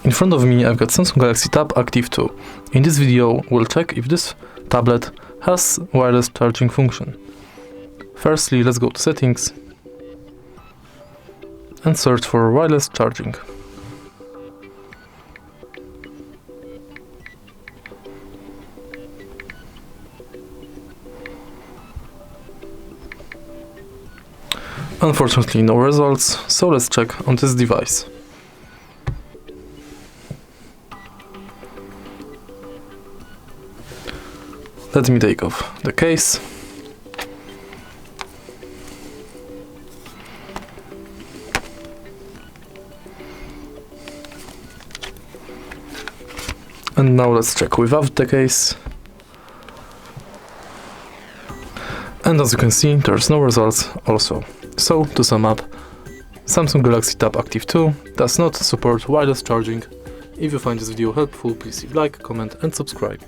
In front of me I've got Samsung Galaxy Tab Active 2. In this video we'll check if this tablet has wireless charging function. Firstly, let's go to settings and search for wireless charging. Unfortunately no results, so let's check on this device. Let me take off the case. And now let's check without the case. And as you can see, there's no results also. So, to sum up, Samsung Galaxy Tab Active 2 does not support wireless charging. If you find this video helpful, please leave a like, comment and subscribe.